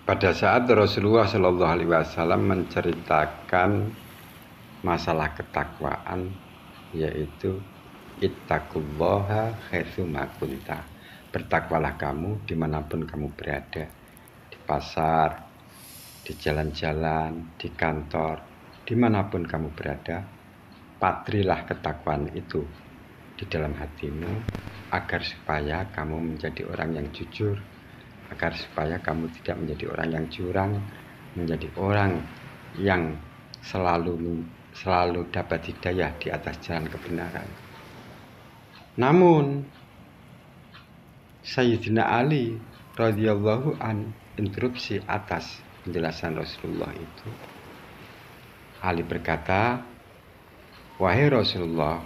Pada saat Rasulullah Shallallahu Alaihi Wasallam menceritakan masalah ketakwaan, yaitu ittaqullaha haitsu ma kunta. Bertakwalah kamu dimanapun kamu berada, di pasar, di jalan-jalan, di kantor, dimanapun kamu berada, patrilah ketakwaan itu di dalam hatimu, agar supaya kamu menjadi orang yang jujur, agar supaya kamu tidak menjadi orang yang curang, menjadi orang yang selalu dapat hidayah di atas jalan kebenaran. Namun Sayyidina Ali radhiyallahu an interupsi atas penjelasan Rasulullah itu. Ali berkata, "Wahai Rasulullah,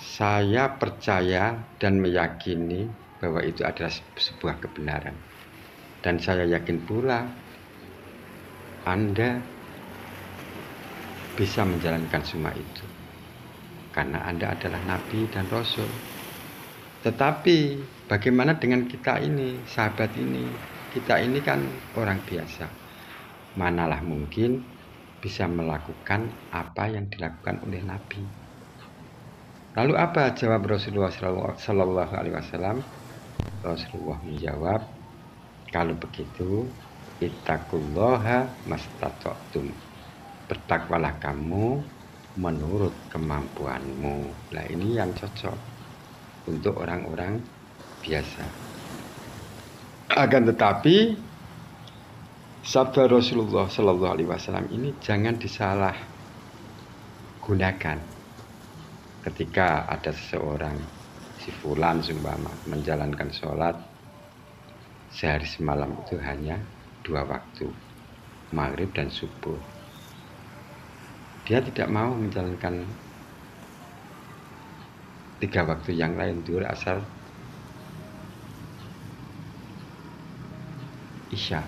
saya percaya dan meyakini bahwa itu adalah sebuah kebenaran. Dan saya yakin pula Anda bisa menjalankan semua itu, karena Anda adalah Nabi dan Rasul. Tetapi bagaimana dengan kita ini, sahabat ini? Kita ini kan orang biasa. Manalah mungkin bisa melakukan apa yang dilakukan oleh Nabi." Lalu apa jawab Rasulullah Sallallahu Alaihi Wasallam? Rasulullah menjawab, "Kalau begitu, ittaqullaha mastata'tum. Bertakwalah kamu menurut kemampuanmu." Nah, ini yang cocok untuk orang-orang biasa. Akan tetapi sabda Rasulullah Sallallahu Alaihi Wasallam ini jangan disalah gunakan. Ketika ada seseorang, si fulan sumpama, menjalankan sholat sehari semalam itu hanya 2 waktu, maghrib dan subuh. Dia tidak mau menjalankan 3 waktu yang lain, zuhur, asar, isya.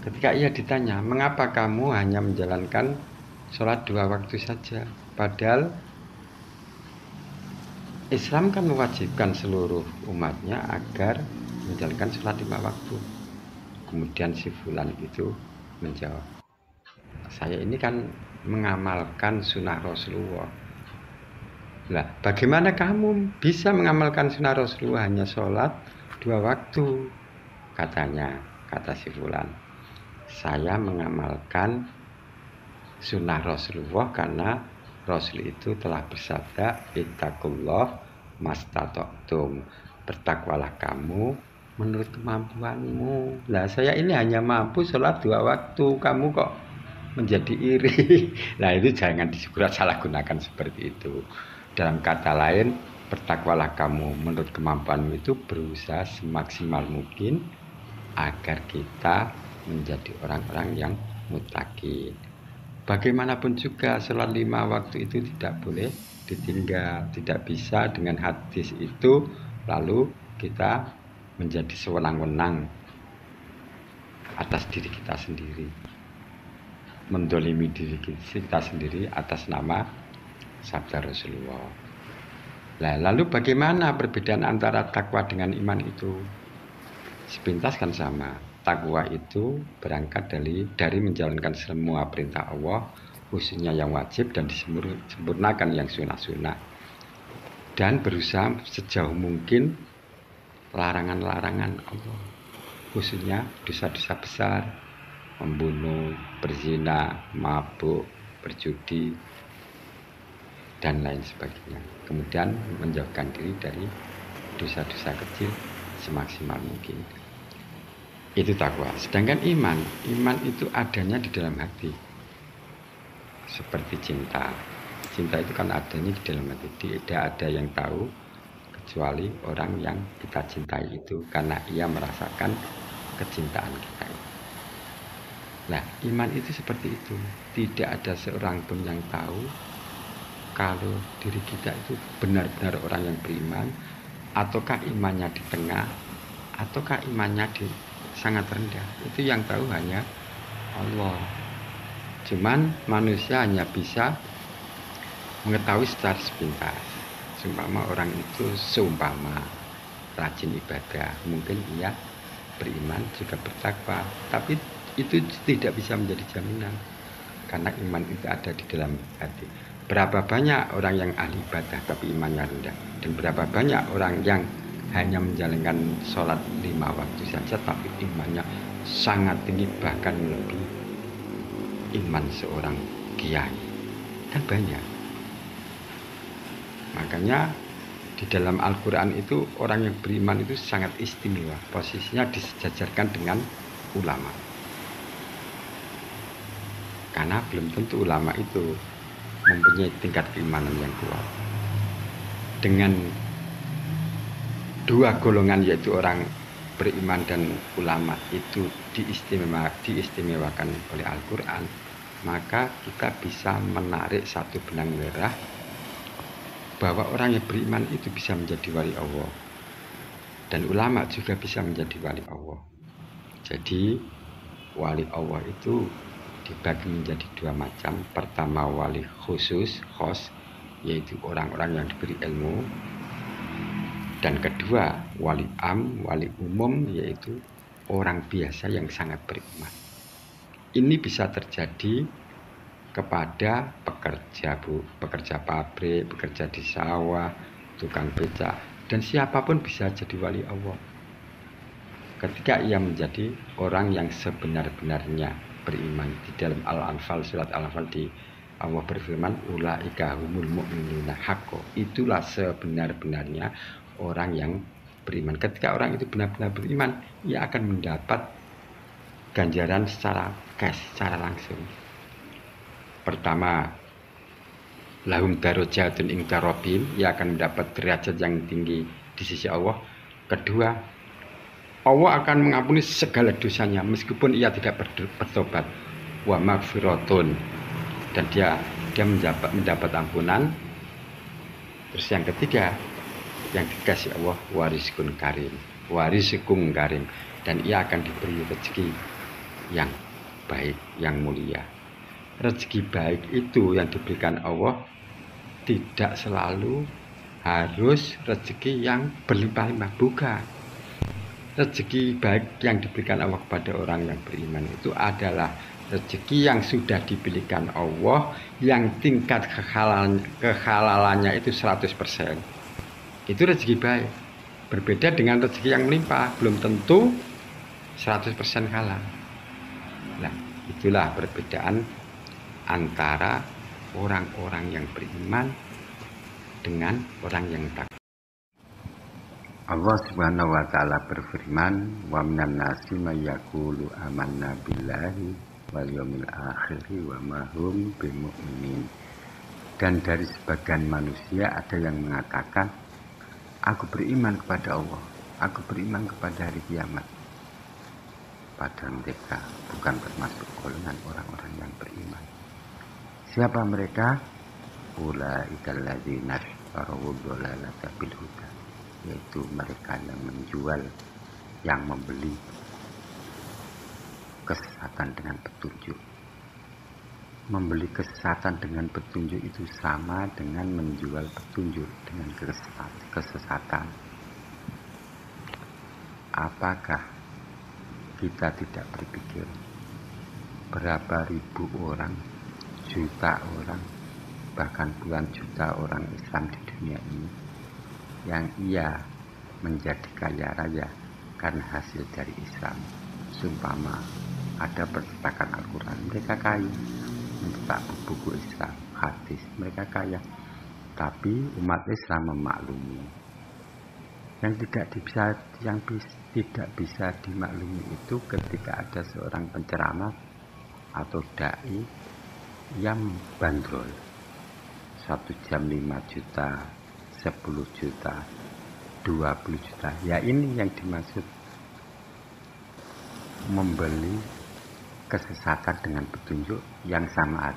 Ketika ia ditanya, "Mengapa kamu hanya menjalankan sholat 2 waktu saja?" Padahal Islam kan mewajibkan seluruh umatnya agar menjalankan sholat 5 waktu. Kemudian si fulan itu menjawab, "Saya ini kan mengamalkan sunnah Rasulullah." Lah, bagaimana kamu bisa mengamalkan sunnah Rasulullah hanya sholat 2 waktu? Kata si fulan, "Saya mengamalkan sunnah Rasulullah karena Rasul itu telah bersabda, ittaqullah mastata'tum. Bertakwalah kamu menurut kemampuanmu." Nah, saya ini hanya mampu sholat 2 waktu, kamu kok menjadi iri. Nah, itu jangan salah gunakan seperti itu. Dalam kata lain, bertakwalah kamu menurut kemampuanmu itu berusaha semaksimal mungkin agar kita menjadi orang-orang yang muttaqin. Bagaimanapun juga sholat 5 waktu itu tidak boleh ditinggal. Tidak bisa dengan hadis itu lalu kita menjadi sewenang-wenang atas diri kita sendiri, mendolimi diri kita sendiri atas nama sabda Rasulullah. Nah, lalu bagaimana perbedaan antara takwa dengan iman itu? Sepintas kan sama. Takwa itu berangkat dari menjalankan semua perintah Allah, khususnya yang wajib, dan disempurnakan yang sunnah-sunnah, dan berusaha sejauh mungkin larangan-larangan Allah, khususnya dosa-dosa besar, membunuh, berzina, mabuk, berjudi, dan lain sebagainya. Kemudian menjauhkan diri dari dosa-dosa kecil semaksimal mungkin. Itu takwa. Sedangkan iman itu adanya di dalam hati. Seperti cinta itu kan adanya di dalam hati. Tidak ada yang tahu kecuali orang yang kita cintai itu, karena ia merasakan kecintaan kita itu. Nah, iman itu seperti itu. Tidak ada seorang pun yang tahu kalau diri kita itu benar-benar orang yang beriman, ataukah imannya di tengah, ataukah imannya sangat rendah. Itu yang tahu hanya Allah. Cuman manusia hanya bisa mengetahui secara sepintas. Seumpama orang itu rajin ibadah, mungkin ia beriman juga bertakwa, tapi itu tidak bisa menjadi jaminan karena iman itu ada di dalam hati. Berapa banyak orang yang ahli ibadah tapi imannya rendah, dan berapa banyak orang yang hanya menjalankan sholat 5 waktu saja tapi imannya sangat tinggi, bahkan melebihi iman seorang kiai, kan banyak. Makanya di dalam Al-Quran itu orang yang beriman itu sangat istimewa, posisinya disejajarkan dengan ulama, karena belum tentu ulama itu mempunyai tingkat keimanan yang kuat. Dengan dua golongan, yaitu orang beriman dan ulama, itu diistimewakan oleh Al-Quran, maka kita bisa menarik satu benang merah bahwa orang yang beriman itu bisa menjadi wali Allah, dan ulama juga bisa menjadi wali Allah. Jadi wali Allah itu dibagi menjadi dua macam. Pertama wali khusus, yaitu orang-orang yang diberi ilmu. Dan kedua wali am, wali umum, yaitu orang biasa yang sangat beriman. Ini bisa terjadi kepada pekerja pabrik, bekerja di sawah, tukang becak, dan siapapun bisa jadi wali Allah ketika ia menjadi orang yang sebenar-benarnya beriman. Di dalam Al-Anfal, surat Al-Anfal, di Allah berfirman, ulaika humul mu'minuna haqqo, itulah sebenar-benarnya orang yang beriman. Ketika orang itu benar-benar beriman, ia akan mendapat ganjaran secara cash, secara langsung. Pertama, lahum darajatun inda rabbihim, ia akan mendapat derajat yang tinggi di sisi Allah. Kedua, Allah akan mengampuni segala dosanya meskipun ia tidak bertobat. Wa maghfiratun, dan dia mendapat ampunan. Terus yang ketiga, yang dikasih Allah, warizkun karim, dan ia akan diberi rezeki yang baik, yang mulia. Rezeki baik itu yang diberikan Allah tidak selalu harus rezeki yang berlimpah-limpah, bukan. Rezeki baik yang diberikan Allah kepada orang yang beriman itu adalah rezeki yang sudah dipilihkan Allah, yang tingkat kehalalannya itu 100%. Itu rezeki baik. Berbeda dengan rezeki yang melimpah, belum tentu 100% halal. Nah, itulah perbedaan antara orang-orang yang beriman dengan orang yang takwa. Allah Subhanahu wa taala berfirman, wa minan nasi may yaqulu amanna billahi wal yawmil akhir wa ma hum bimu'minin. Dan dari sebagian manusia ada yang mengatakan, aku beriman kepada Allah, aku beriman kepada hari kiamat. Padahal mereka bukan termasuk golongan orang-orang yang beriman. Siapa mereka? Ulaikal ladzina ishtaraw dhalalata bil huda, yaitu mereka yang menjual, yang membeli kesesatan dengan petunjuk. Membeli kesesatan dengan petunjuk itu sama dengan menjual petunjuk dengan kesesatan. Apakah kita tidak berpikir berapa ribu orang, juta orang, bahkan puluhan juta orang Islam di dunia ini yang ia menjadi kaya raya karena hasil dari Islam? Sumpama ada percetakan Al-Quran, mereka kaya. Mencetak buku Islam, hadis, mereka kaya. Tapi umat Islam memaklumi. Yang tidak bisa dimaklumi itu ketika ada seorang penceramah atau dai yang bandrol 1 jam 5 juta, 10 juta, 20 juta. Ya, ini yang dimaksud membeli kesesatan dengan petunjuk, yang sama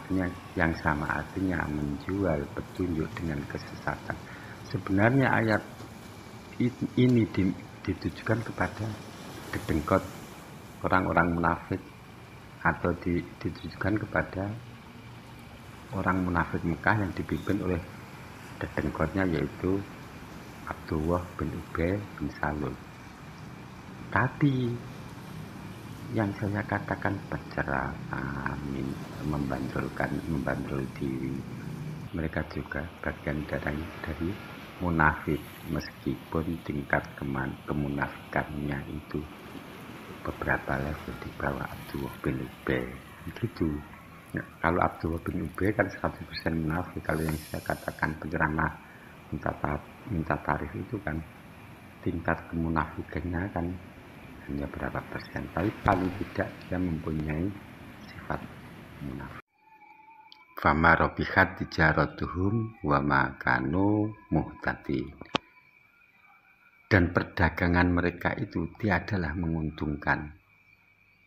artinya menjual petunjuk dengan kesesatan. Sebenarnya ayat ini ditujukan kepada dedengkot orang-orang munafik, atau ditujukan kepada orang munafik Mekah yang dipimpin oleh dedengkotnya, yaitu Abdullah bin Ubay bin Salul. Tapi yang saya katakan pencerahan, membandel diri, mereka juga bagian dari munafik, meskipun tingkat kemunafikannya itu beberapa level di bawah Abdullah bin Ubay gitu. Ya, kalau Abdullah bin Ubay kan 100% munafik. Kalau yang saya katakan penceramah minta tarif itu kan tingkat kemunafikannya kan hanya berapa persen, tapi paling tidak dia mempunyai sifat munafik. Fama robihat tijaratuhum wa makanu muhtadi. Dan perdagangan mereka itu tiadalah menguntungkan,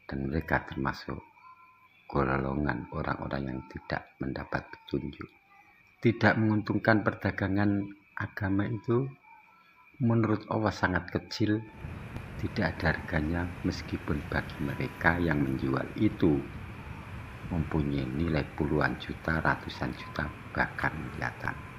dan mereka termasuk golongan orang-orang yang tidak mendapat petunjuk. Tidak menguntungkan perdagangan agama itu menurut Allah sangat kecil, tidak ada harganya, meskipun bagi mereka yang menjual itu mempunyai nilai puluhan juta, ratusan juta, bahkan miliaran.